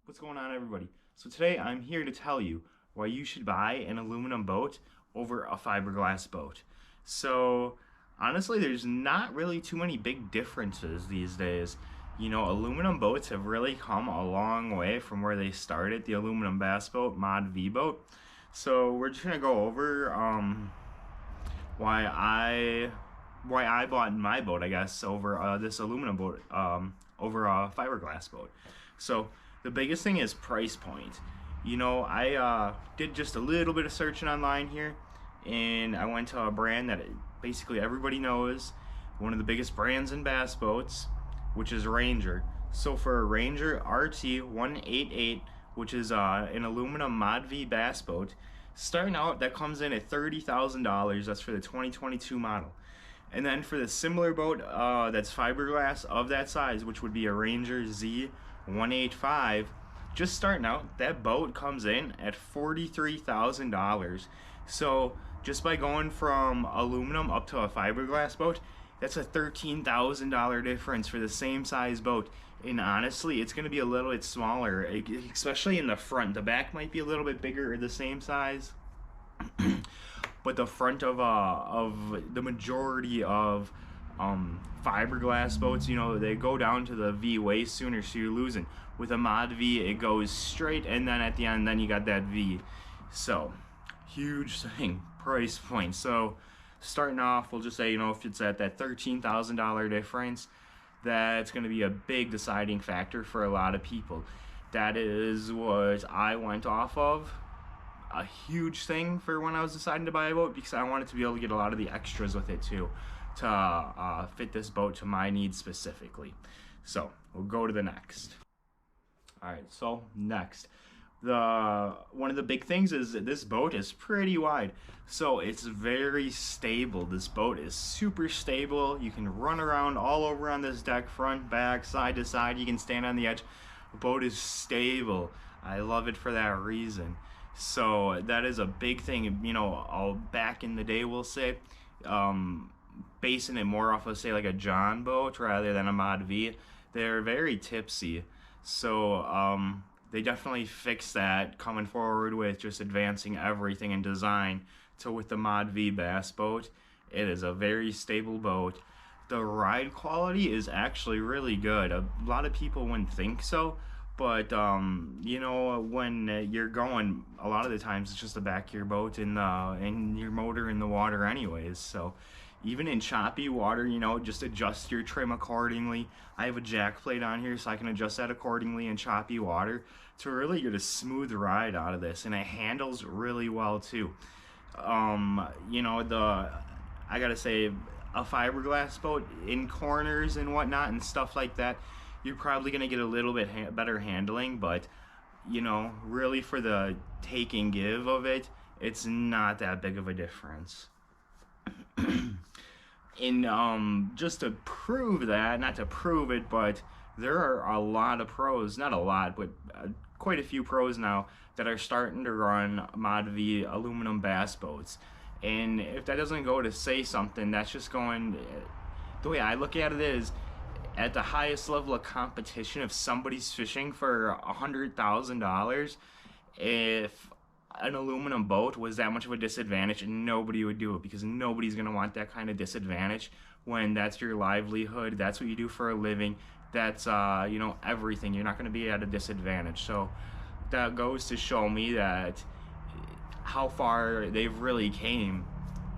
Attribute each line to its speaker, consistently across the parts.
Speaker 1: What's going on, everybody? So today I'm here to tell you why you should buy an aluminum boat over a fiberglass boat. So honestly, there's not really too many big differences these days. Aluminum boats have really come a long way from where they started, the aluminum bass boat, Mod V boat. So we're just gonna go over why I why I bought my boat, I guess, over this aluminum boat, over a fiberglass boat. So the biggest thing is price point. I did just a little bit of searching online here, and I went to a brand that basically everybody knows, one of the biggest brands in bass boats, which is Ranger. So for a Ranger RT 188, which is an aluminum Mod V bass boat, starting out that comes in at $30,000. That's for the 2022 model. And then for the similar boat that's fiberglass of that size, which would be a Ranger Z 185, just starting out, that boat comes in at $43,000. So just by going from aluminum up to a fiberglass boat, that's a $13,000 difference for the same size boat. And honestly, it's going to be a little bit smaller, especially in the front. The back might be a little bit bigger or the same size. But the front of the majority of fiberglass boats, they go down to the V way sooner, so you're losing. With a Mod V, it goes straight, and then at the end, then you got that V. So, huge thing, price point. So, starting off, we'll just say, if it's at that $13,000 difference, that's going to be a big deciding factor for a lot of people. That is what I went off of. A huge thing for when I was deciding to buy a boat, because I wanted to be able to get a lot of the extras with it too, to fit this boat to my needs specifically. So we'll go to the next. All right, so next, one of the big things is that this boat is pretty wide, so it's very stable. This boat is super stable. You can run around all over on this deck, front, back, side to side. You can stand on the edge. The boat is stable. I love it for that reason. So that is a big thing. Back in the day, we'll say, basing it more off of, say, like a John boat rather than a Mod V, they're very tipsy. So they definitely fixed that, coming forward with just advancing everything in design to with the Mod V bass boat. It is a very stable boat. The ride quality is actually really good. A lot of people wouldn't think so, but when you're going, a lot of the times it's just the back of your boat and your motor in the water anyways. So even in choppy water, just adjust your trim accordingly. I have a jack plate on here, so I can adjust that accordingly in choppy water to really get a smooth ride out of this, and it handles really well too. I gotta say, a fiberglass boat in corners and whatnot and stuff like that, you're probably gonna get a little bit better handling, but really for the take and give of it, it's not that big of a difference. And just to prove that, not to prove it, but there are a lot of pros, not a lot, but quite a few pros now that are starting to run Mod V aluminum bass boats. And if that doesn't go to say something, that's just going, the way I look at it is, at the highest level of competition, if somebody's fishing for $100,000, if an aluminum boat was that much of a disadvantage, and nobody would do it, because nobody's going to want that kind of disadvantage when that's your livelihood, that's what you do for a living, that's everything. You're not going to be at a disadvantage. So that goes to show me that how far they've really came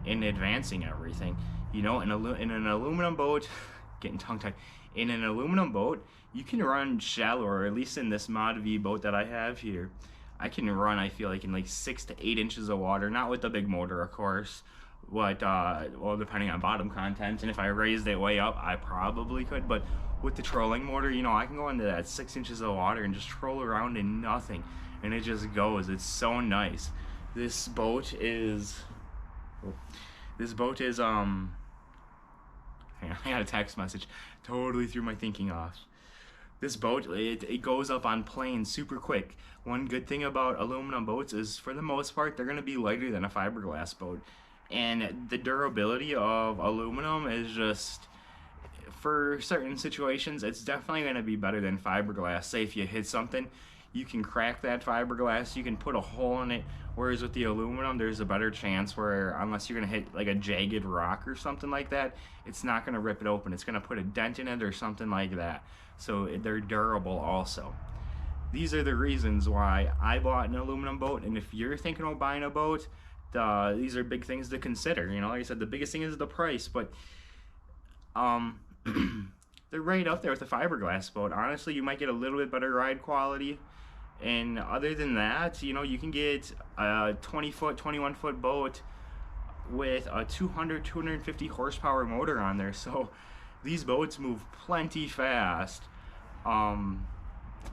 Speaker 1: in advancing everything. In an aluminum boat, getting tongue-tied, in an aluminum boat, you can run shallow, or at least in this Mod V boat that I have here, I can run, I feel like, in like 6 to 8 inches of water, not with the big motor, of course, but, well, depending on bottom content, and if I raised it way up, I probably could, but with the trolling motor, I can go into that 6 inches of water and just troll around in nothing, and it just goes. It's so nice. This boat is, hang on, I got a text message, totally threw my thinking off. This boat, it goes up on planes super quick. One good thing about aluminum boats is, for the most part, they're going to be lighter than a fiberglass boat. And the durability of aluminum is just, for certain situations, it's definitely going to be better than fiberglass. Say if you hit something, you can crack that fiberglass, you can put a hole in it, whereas with the aluminum there's a better chance where, unless you're going to hit like a jagged rock or something like that, it's not going to rip it open. It's going to put a dent in it or something like that. So they're durable also. These are the reasons why I bought an aluminum boat, and if you're thinking about buying a boat, these are big things to consider. You know, like I said, the biggest thing is the price, but they're right up there with the fiberglass boat. Honestly, you might get a little bit better ride quality, and other than that, you know, you can get a 20-foot, 21-foot boat with a 200, 250 horsepower motor on there. So these boats move plenty fast.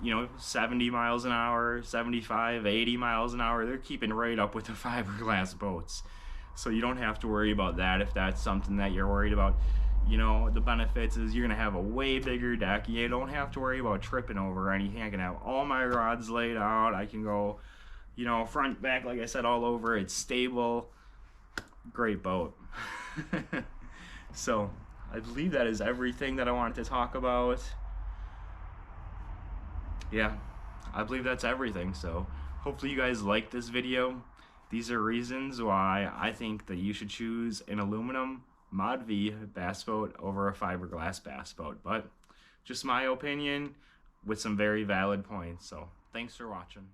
Speaker 1: You know, 70 miles an hour, 75, 80 miles an hour. They're keeping right up with the fiberglass boats. So you don't have to worry about that if that's something that you're worried about. You know, the benefits is you're going to have a way bigger deck. You don't have to worry about tripping over anything. I can have all my rods laid out. I can go, you know, front, back, like I said, all over. It's stable. Great boat. So I believe that is everything that I wanted to talk about. Yeah, I believe that's everything. So hopefully you guys like this video. These are reasons why I think that you should choose an aluminum Mod V bass boat over a fiberglass bass boat. But just my opinion with some very valid points. So thanks for watching.